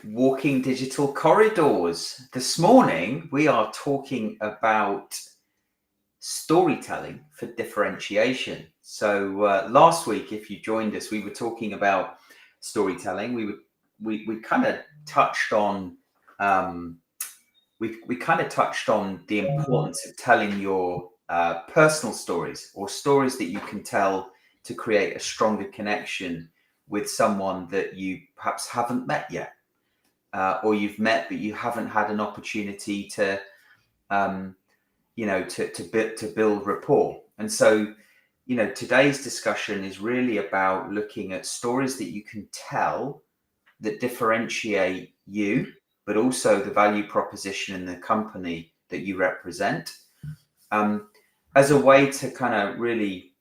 Walking Digital Corridors. This morning, we are talking about storytelling for differentiation. So last week, if you joined us, we were talking about storytelling. We kind of touched on we kind of touched on the importance of telling your personal stories, or stories that you can tell to create a stronger connection with someone that you perhaps haven't met yet. Or you've met, but you haven't had an opportunity to, to build rapport. And so, today's discussion is really about looking at stories that you can tell that differentiate you, but also the value proposition in the company that you represent, as a way to kind of really,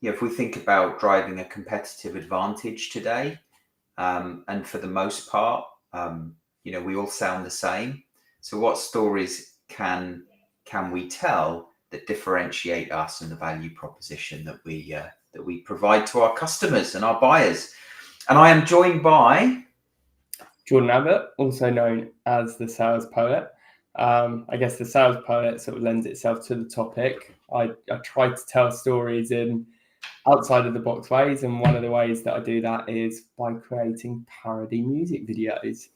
if we think about driving a competitive advantage today, and for the most part, we all sound the same. So what stories can we tell that differentiate us and the value proposition that we provide to our customers and our buyers? And I am joined by Jordan Abbott, also known as the Sales Poet. I guess the Sales Poet sort of lends itself to the topic. I try to tell stories in outside of the box ways, and one of the ways that I do that is by creating parody music videos.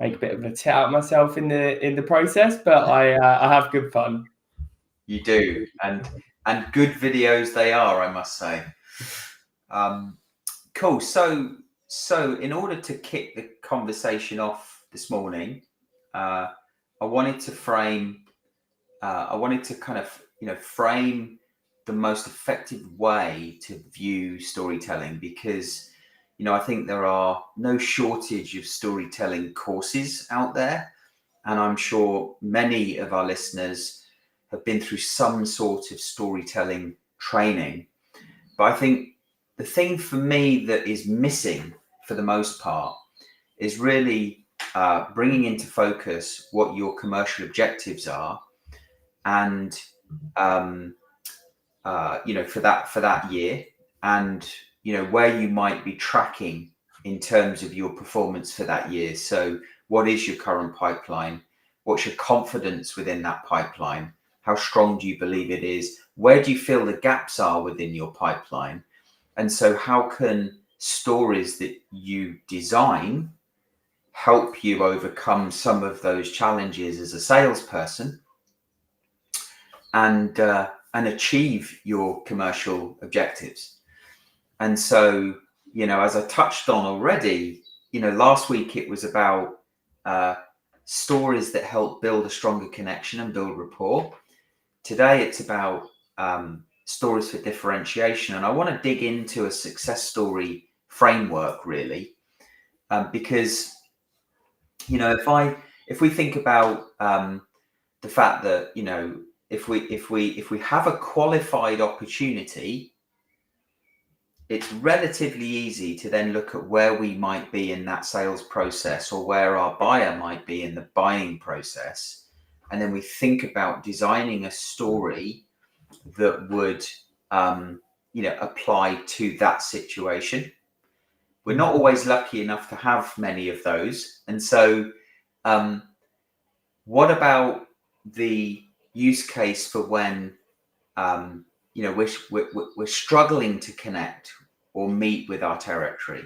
Make a bit of a tit out of myself in the process, but I have good fun. You do, and good videos they are, I must say. Cool. So in order to kick the conversation off this morning, I wanted to frame the most effective way to view storytelling, because I think there are no shortage of storytelling courses out there, and I'm sure many of our listeners have been through some sort of storytelling training. But I think the thing for me that is missing for the most part is really bringing into focus what your commercial objectives are, and for that year, and where you might be tracking in terms of your performance for that year. So what is your current pipeline? What's your confidence within that pipeline? How strong do you believe it is? Where do you feel the gaps are within your pipeline? And so how can stories that you design help you overcome some of those challenges as a salesperson, and achieve your commercial objectives? And so, as I touched on already, last week it was about stories that help build a stronger connection and build rapport. Today it's about stories for differentiation, and I want to dig into a success story framework, really, because if we think about the fact that if we have a qualified opportunity, it's relatively easy to then look at where we might be in that sales process, or where our buyer might be in the buying process, and then we think about designing a story that would apply to that situation. We're not always lucky enough to have many of those, and so what about the use case for when we're struggling to connect or meet with our territory,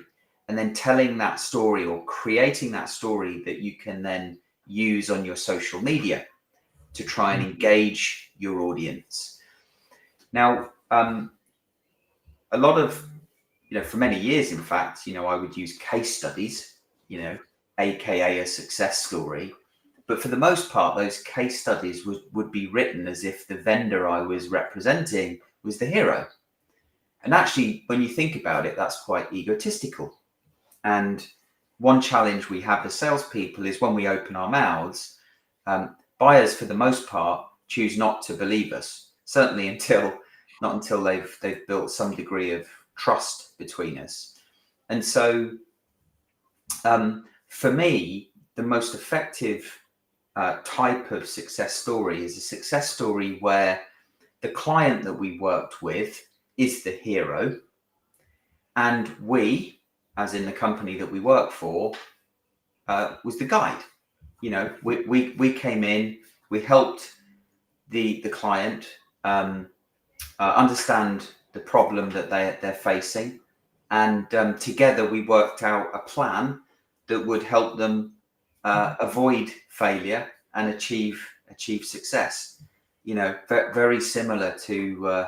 and then telling that story or creating that story that you can then use on your social media to try and engage your audience. Now, a lot of, for many years, in fact, I would use case studies, AKA a success story. But for the most part, those case studies would be written as if the vendor I was representing was the hero. And actually, when you think about it, that's quite egotistical. And one challenge we have as salespeople is when we open our mouths, buyers, for the most part, choose not to believe us. Certainly not until they've built some degree of trust between us. And so, for me, the most effective type of success story is a success story where the client that we worked with is the hero, and we, as in the company that we work for, was the guide. You know, we came in, we helped the client understand the problem that they're facing, and together we worked out a plan that would help them avoid failure and achieve success. You know, very similar to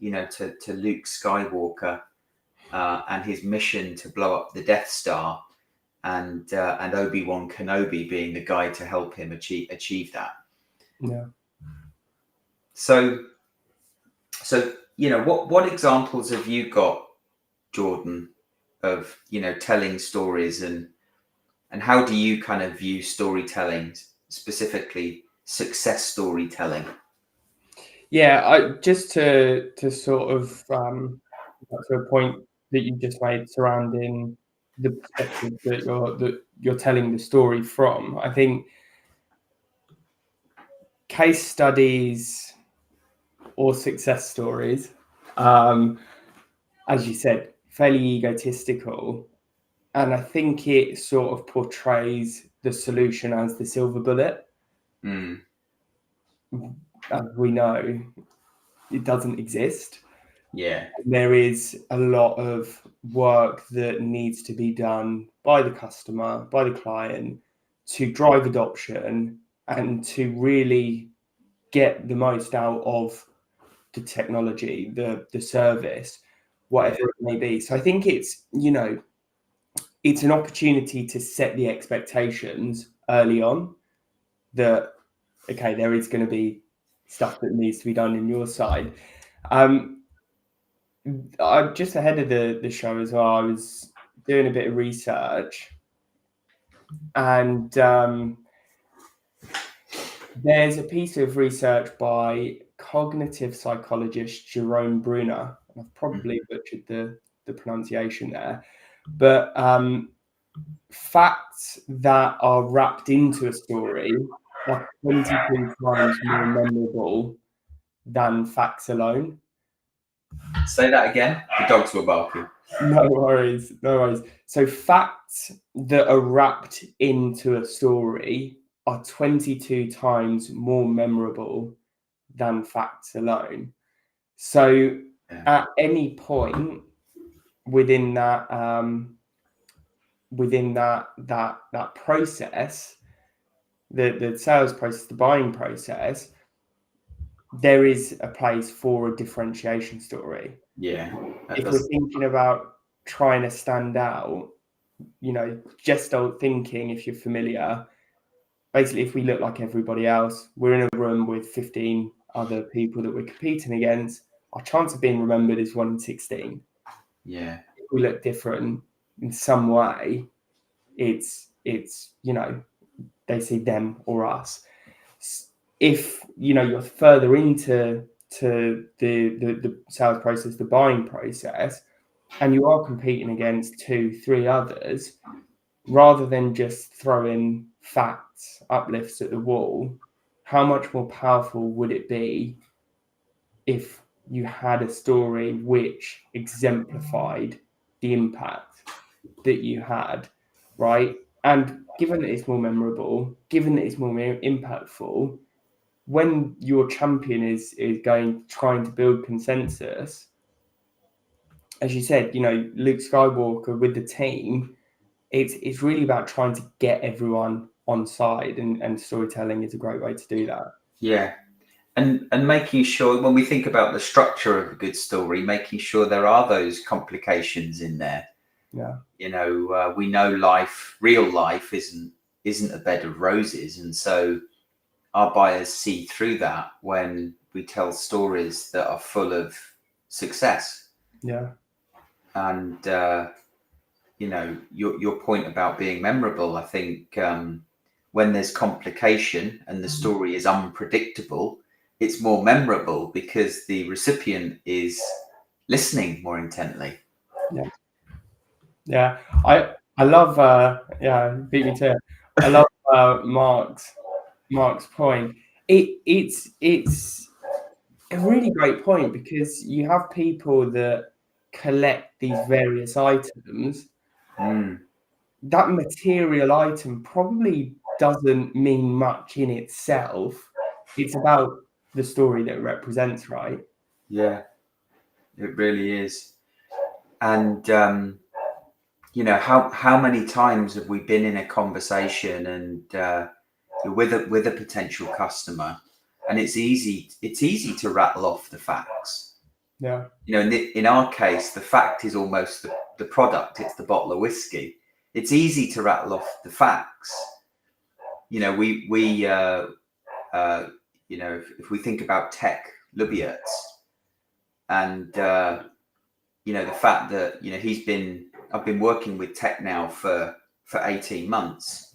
to Luke Skywalker and his mission to blow up the Death Star, and Obi-Wan Kenobi being the guide to help him achieve that. Yeah. So you know, what examples have you got, Jordan, of, you know, telling stories, and how do you kind of view storytelling, specifically success storytelling? Yeah, I just to sort of to a point that you just made surrounding the perspective that you're telling the story from. I think case studies or success stories, as you said, fairly egotistical, and I think it sort of portrays the solution as the silver bullet. Mm. As we know, it doesn't exist. Yeah. There is a lot of work that needs to be done by the customer, by the client, to drive adoption and to really get the most out of the technology, the service, whatever it may be. So I think it's, you know, it's an opportunity to set the expectations early on that, okay, there is going to be stuff that needs to be done in your side. I just ahead of the show as well, I was doing a bit of research, and there's a piece of research by cognitive psychologist Jerome Bruner. I've probably butchered the pronunciation there, but facts that are wrapped into a story are 22 times more memorable than facts alone. Say that again. The dogs were barking. No worries, no worries. So facts that are wrapped into a story are 22 times more memorable than facts alone. So at any point within that that process, the sales process, the buying process, there is a place for a differentiation story. Yeah. If we're thinking about trying to stand out, you know, gestalt thinking, if you're familiar, basically, if we look like everybody else, we're in a room with 15 other people that we're competing against, our chance of being remembered is 1 in 16. Yeah. If we look different in some way, it's you know, they see them or us. If, you know, you're further into the sales process, the buying process, and you are competing against 2-3 others, rather than just throwing facts, uplifts at the wall, how much more powerful would it be if you had a story which exemplified the impact that you had, right? And given that it's more memorable, given that it's more impactful, when your champion is trying to build consensus, as you said, you know, Luke Skywalker with the team, it's really about trying to get everyone on side, and storytelling is a great way to do that. Yeah. And making sure, when we think about the structure of a good story, making sure there are those complications in there. Yeah. You know, we know real life isn't a bed of roses, and so our buyers see through that when we tell stories that are full of success. Yeah. And you know, your point about being memorable, I think when there's complication and the story is unpredictable, it's more memorable because the recipient is listening more intently. Yeah. I love beat me to it. I love Mark's point. It's a really great point, because you have people that collect these various items that material item probably doesn't mean much in itself. It's about the story that it represents, right? Yeah, it really is. And how many times have we been in a conversation and with a potential customer, and it's easy to rattle off the facts. Yeah. In our case, the fact is almost the product. It's the bottle of whiskey. It's easy to rattle off the facts. If we think about Tech Lubiertz and the fact that I've been working with Tech now for 18 months,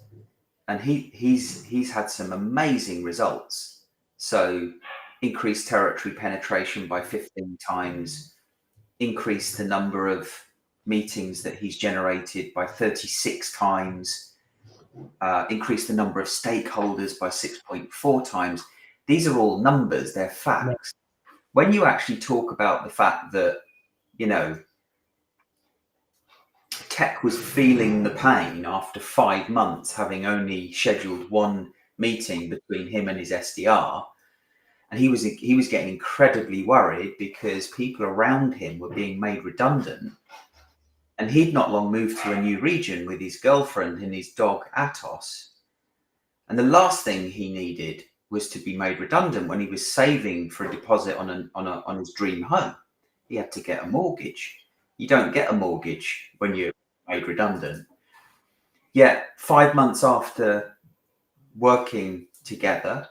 and he's had some amazing results. So increased territory penetration by 15 times, increased the number of meetings that he's generated by 36 times, increased the number of stakeholders by 6.4 times. These are all numbers, they're facts. When you actually talk about the fact that, Tech was feeling the pain after 5 months, having only scheduled one meeting between him and his SDR, and he was getting incredibly worried because people around him were being made redundant, and he'd not long moved to a new region with his girlfriend and his dog Atos, and the last thing he needed was to be made redundant when he was saving for a deposit on his dream home. He had to get a mortgage. You don't get a mortgage when you're made redundant. Yet 5 months after working together,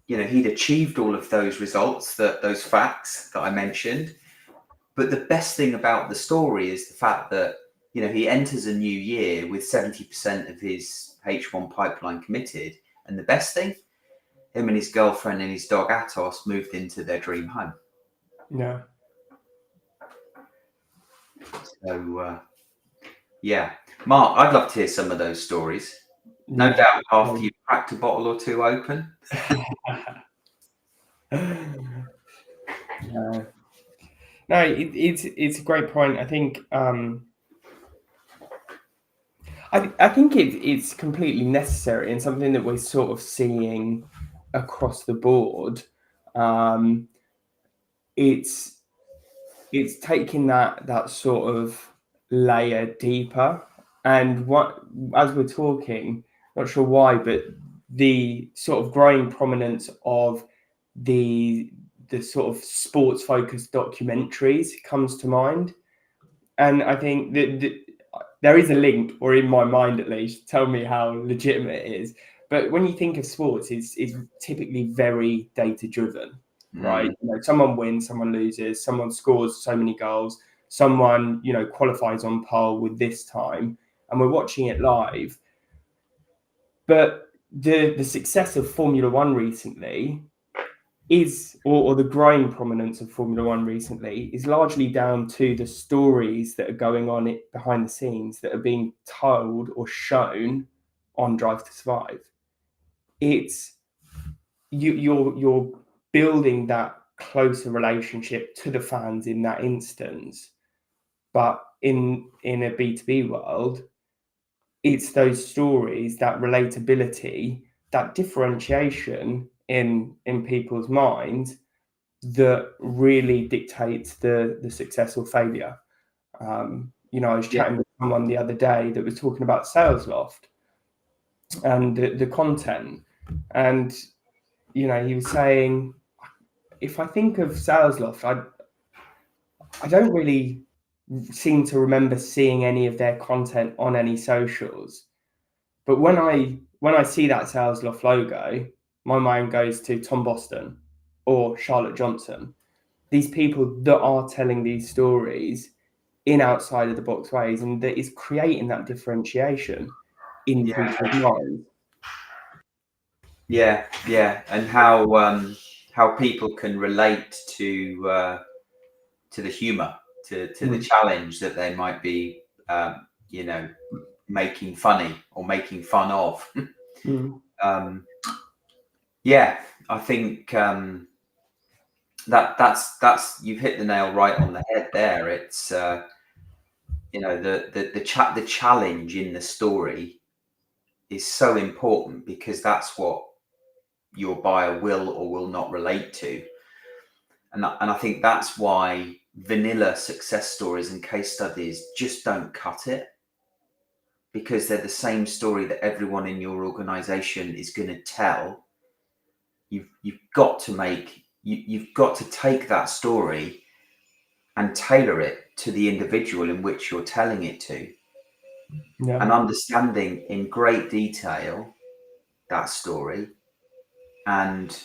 he'd achieved all of those results, those facts that I mentioned. But the best thing about the story is the fact that, he enters a new year with 70% of his H1 pipeline committed. And the best thing, him and his girlfriend and his dog Atos moved into their dream home. Yeah. So, Mark, I'd love to hear some of those stories. No Yeah. doubt after you've cracked a bottle or two open. No, it's a great point. I think I think it's completely necessary and something that we're sort of seeing across the board. It's taking that sort of layer deeper, and as we're talking, not sure why, but the sort of growing prominence of the sort of sports focused documentaries comes to mind, and I think that there is a link, or in my mind at least, tell me how legitimate it is. But when you think of sports, it's typically very data driven, right? Someone wins, someone loses, someone scores so many goals, someone qualifies on pole with this time, and we're watching it live. But the success of Formula One recently is, or the growing prominence of Formula One recently is largely down to the stories that are going on behind the scenes that are being told or shown on Drive to Survive. It's you're building that closer relationship to the fans in that instance, but in a B2B world, it's those stories, that relatability, that differentiation in people's minds that really dictates the success or failure. I was chatting with someone the other day that was talking about Sales Loft and the content, and he was saying, if I think of Sales Loft, I don't really seem to remember seeing any of their content on any socials. But when I see that Sales Loft logo, my mind goes to Tom Boston or Charlotte Johnson. These people that are telling these stories in outside of the box ways, and that is creating that differentiation in people's minds. Yeah, and how people can relate to the humour, to the challenge that they might be, making funny or making fun of. I think that's you've hit the nail right on the head there. It's the challenge in the story is so important, because that's what your buyer will or will not relate to. And I think that's why vanilla success stories and case studies just don't cut it, because they're the same story that everyone in your organization is going to tell. You've got to take that story and tailor it to the individual in which you're telling it to, and understanding in great detail that story, and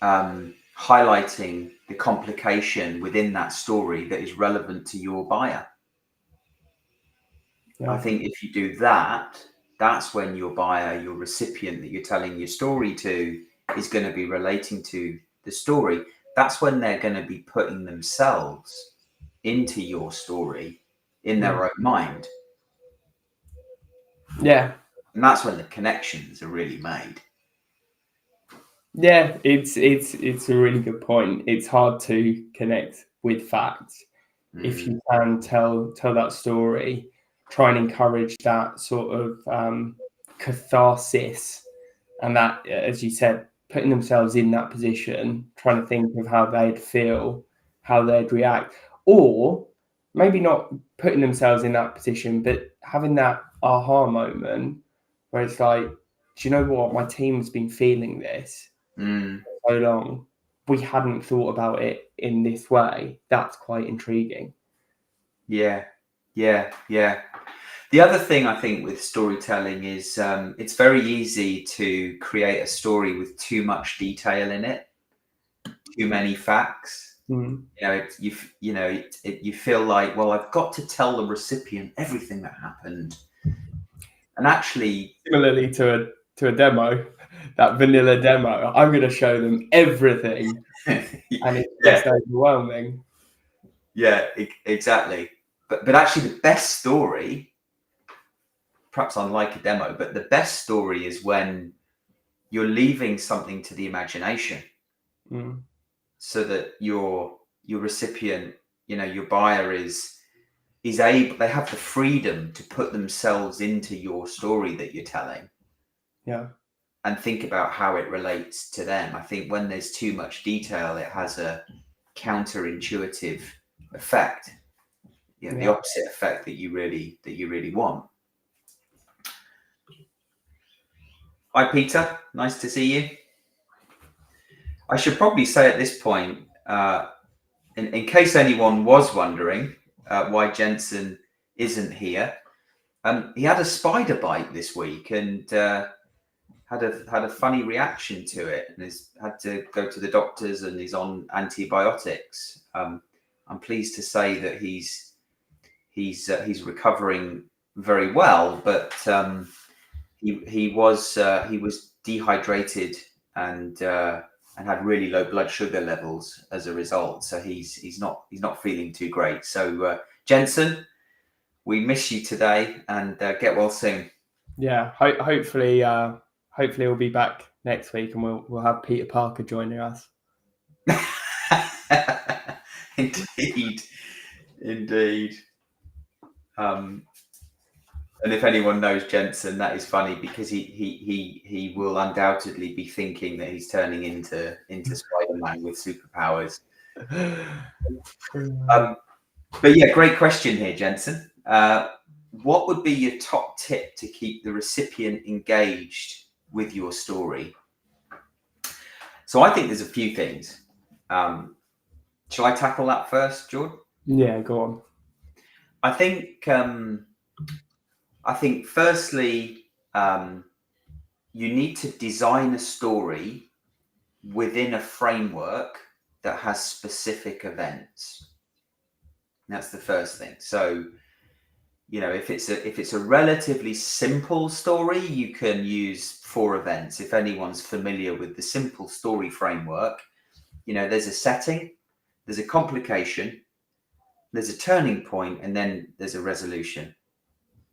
highlighting the complication within that story that is relevant to your buyer. I think if you do that, that's when your buyer, your recipient that you're telling your story to, is going to be relating to the story. That's when they're going to be putting themselves into your story in their own mind. Yeah. And that's when the connections are really made. Yeah, it's a really good point. It's hard to connect with facts. If you can tell that story, try and encourage that sort of catharsis, and that, as you said, putting themselves in that position, trying to think of how they'd feel, how they'd react, or maybe not putting themselves in that position, but having that aha moment where it's like, do you know what? My team's been feeling this for so long. We hadn't thought about it in this way. That's quite intriguing. Yeah. The other thing I think with storytelling is it's very easy to create a story with too much detail in it, too many facts. You feel like, well, I've got to tell the recipient everything that happened, and actually, similarly to a demo, that vanilla demo, I'm going to show them everything, and it's just overwhelming. Yeah, exactly. But actually, the best story, perhaps unlike a demo, but the best story is when you're leaving something to the imagination, so that your recipient, your buyer is able, they have the freedom to put themselves into your story that you're telling, and think about how it relates to them. I think when there's too much detail, it has a counterintuitive effect, the opposite effect that you really want. Hi, Peter. Nice to see you. I should probably say at this point, in case anyone was wondering why Jensen isn't here, he had a spider bite this week and had a funny reaction to it, and has had to go to the doctors, and he's on antibiotics. I'm pleased to say that he's recovering very well, but he was dehydrated and had really low blood sugar levels as a result. So he's not feeling too great. So Jensen, we miss you today, and get well soon. Yeah, hopefully we'll be back next week, and we'll have Peter Parker joining us. Indeed. And if anyone knows Jensen, that is funny, because he will undoubtedly be thinking that he's turning into Spider-Man with superpowers. But yeah, great question here, Jensen. What would be your top tip to keep the recipient engaged with your story? So I think there's a few things. Shall I tackle that first, Jordan? Yeah, go on. I think firstly, you need to design a story within a framework that has specific events. That's the first thing. So, if it's a relatively simple story, you can use 4 events. If anyone's familiar with the simple story framework, there's a setting, there's a complication, there's a turning point, and then there's a resolution.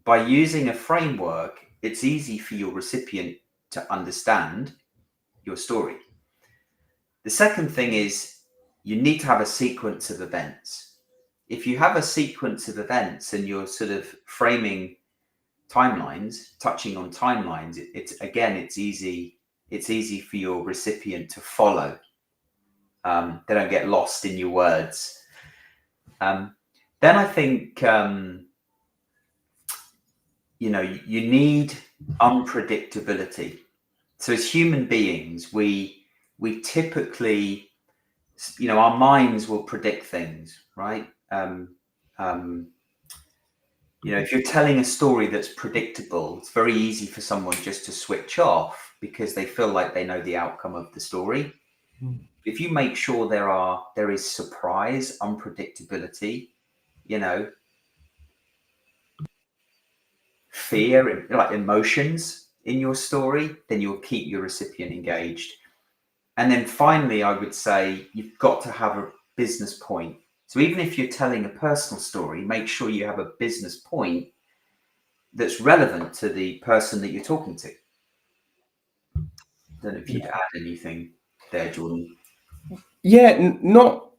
By using a framework, it's easy for your recipient to understand your story. The second thing is, you need to have a sequence of events. if you have a sequence of events and you're sort of framing timelines, touching on timelines, it's easy for your recipient to follow. They don't get lost in your words. Then I think you need unpredictability. So as human beings, we typically, our minds will predict things, right? If you're telling a story that's predictable, it's very easy for someone just to switch off because they feel like they know the outcome of the story. If you make sure there is surprise, unpredictability, fear, like emotions in your story, then you'll keep your recipient engaged. And then finally, I would say you've got to have a business point. So even if you're telling a personal story, make sure you have a business point that's relevant to the person that you're talking to. I don't know if you'd add anything there, Jordan. Yeah, not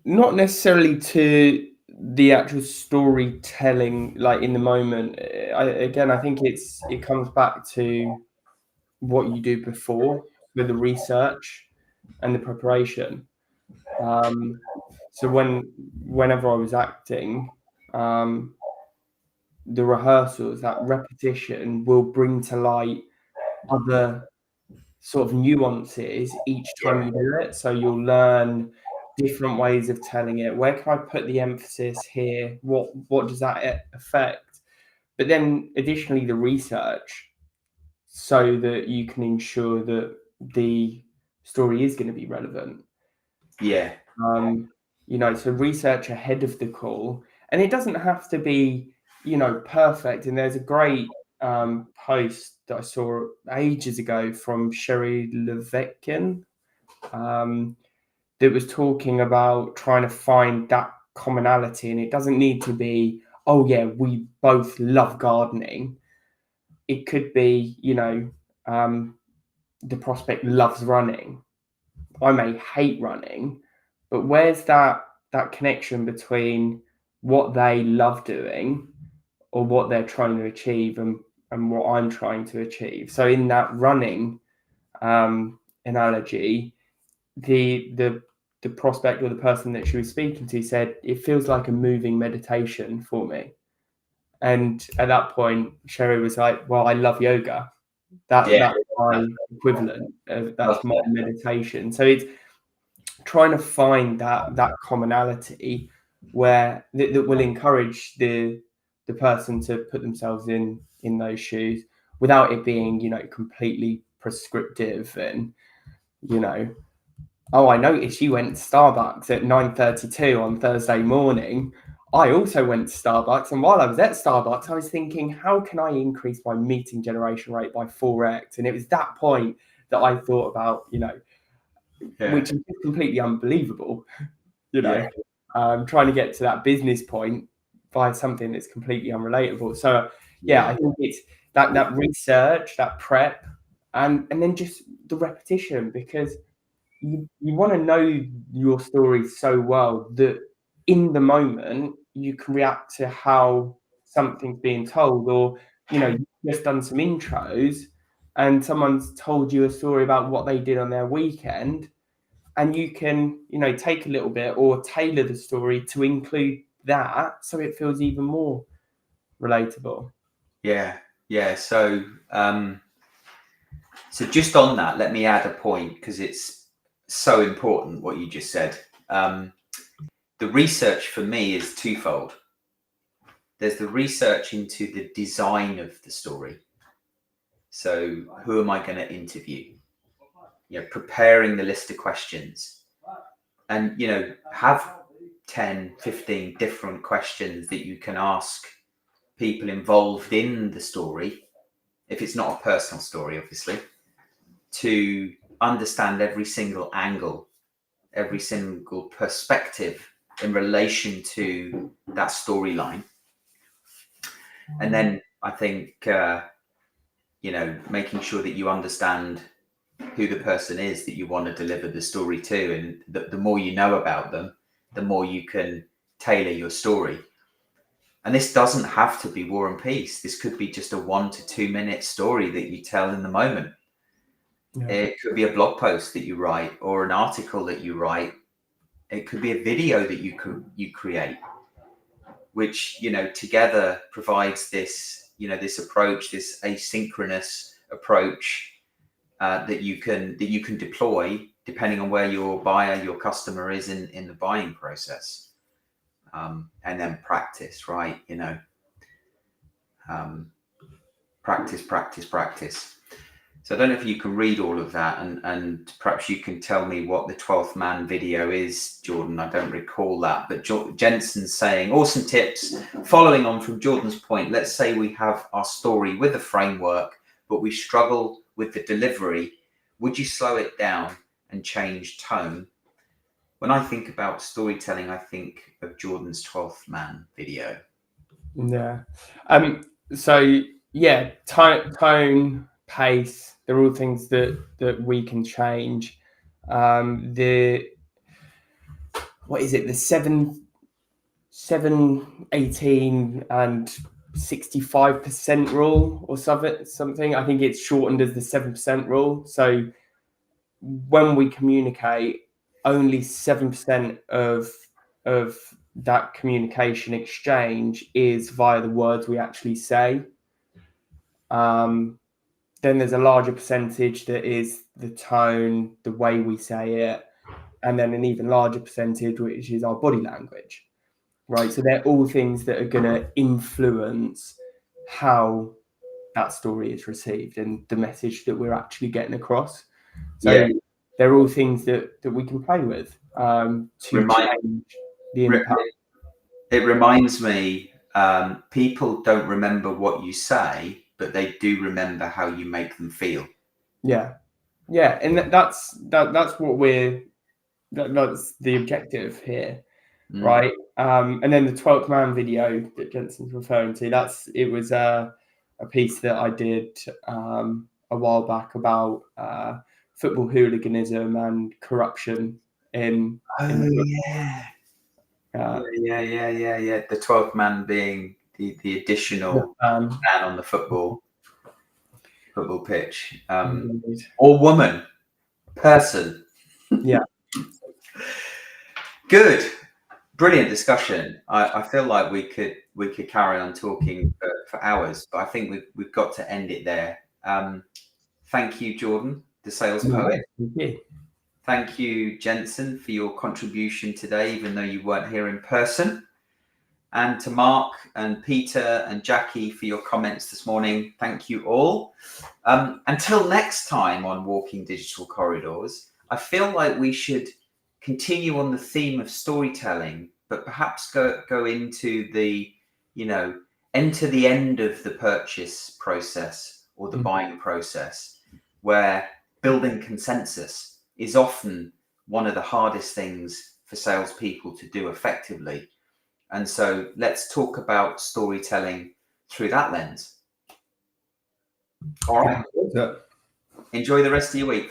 necessarily to the actual storytelling, like in the moment. I think it comes back to what you do before with the research and the preparation. So whenever I was acting, the rehearsals, that repetition will bring to light other sort of nuances each time you do it. So you'll learn different ways of telling it. Where can I put the emphasis here? What does that affect? But then additionally the research, so that you can ensure that the story is going to be relevant. Yeah. So research ahead of the call, and it doesn't have to be, perfect. And there's a great post that I saw ages ago from Sherry Levetkin that was talking about trying to find that commonality. And it doesn't need to be, oh yeah, we both love gardening. It could be, the prospect loves running. I may hate running, but where's that connection between what they love doing or what they're trying to achieve and what I'm trying to achieve? So in that running analogy, the prospect or the person that she was speaking to said, it feels like a moving meditation for me. And at that point, Sherry was like, well, I love yoga. That's my equivalent. That's my meditation. So it's trying to find that commonality where that will encourage the person to put themselves in those shoes without it being, completely prescriptive and, oh, I noticed you went to Starbucks at 9:32 on Thursday morning. I also went to Starbucks, and while I was at Starbucks, I was thinking, how can I increase my meeting generation rate by 4x? And it was that point that I thought about, which is completely unbelievable, trying to get to that business point by something that's completely unrelatable. So, I think it's that research, that prep, and then just the repetition, because you want to know your story so well that in the moment you can react to how something's being told, or you've just done some intros and someone's told you a story about what they did on their weekend, and you can take a little bit or tailor the story to include that so it feels even more relatable. So just on that, let me add a point, because it's so important what you just said. The research for me is twofold. There's the research into the design of the story. So who am I going to interview? Preparing the list of questions, and have 10, 15 different questions that you can ask people involved in the story, if it's not a personal story, obviously, to understand every single angle, every single perspective in relation to that storyline. And then I think, making sure that you understand who the person is that you want to deliver the story to. And the more you know about them, the more you can tailor your story. And this doesn't have to be War and Peace. This could be just a 1 to 2 minute story that you tell in the moment. Yeah. It could be a blog post that you write, or an article that you write. It could be a video that you create, which, you know, together provides this, you know, this approach, this asynchronous approach that you can deploy depending on where your buyer, your customer is in the buying process. And then practice, right? You know, practice, practice, practice. So I don't know if you can read all of that, and perhaps you can tell me what the 12th man video is, Jordan. I don't recall that, but Jensen's saying, awesome tips. Following on from Jordan's point, let's say we have our story with a framework, but we struggle with the delivery. Would you slow it down and change tone? When I think about storytelling, I think of Jordan's 12th man video. Yeah. So yeah, tone, pace, they're all things that we can change. The what is it? The 7, 18, and 65% rule or something. I think it's shortened as the 7% rule. So when we communicate, only 7% of that communication exchange is via the words we actually say. Then there's a larger percentage that is the tone, the way we say it, and then an even larger percentage which is our body language, right? So they're all things that are going to influence how that story is received and the message that we're actually getting across. So they're all things that we can play with to change the impact. It reminds me, people don't remember what you say, but they do remember how you make them feel. Yeah, and that's what that's the objective here, right? And then the 12th man video that Jensen's referring to, it was a piece that I did a while back about football hooliganism and corruption in yeah. The 12th man being the additional man on the football pitch, or woman, person. Yeah. Good, brilliant discussion. I feel like we could carry on talking for hours, but I think we've got to end it there. Thank you, Jordan, the sales poet. Thank you. Thank you, Jensen, for your contribution today, even though you weren't here in person. And to Mark and Peter and Jackie for your comments this morning. Thank you all. Until next time on Walking Digital Corridors, I feel like we should continue on the theme of storytelling, but perhaps go into the, enter the end of the purchase process or the buying process, where building consensus is often one of the hardest things for salespeople to do effectively. And so let's talk about storytelling through that lens. All right. Enjoy the rest of your week.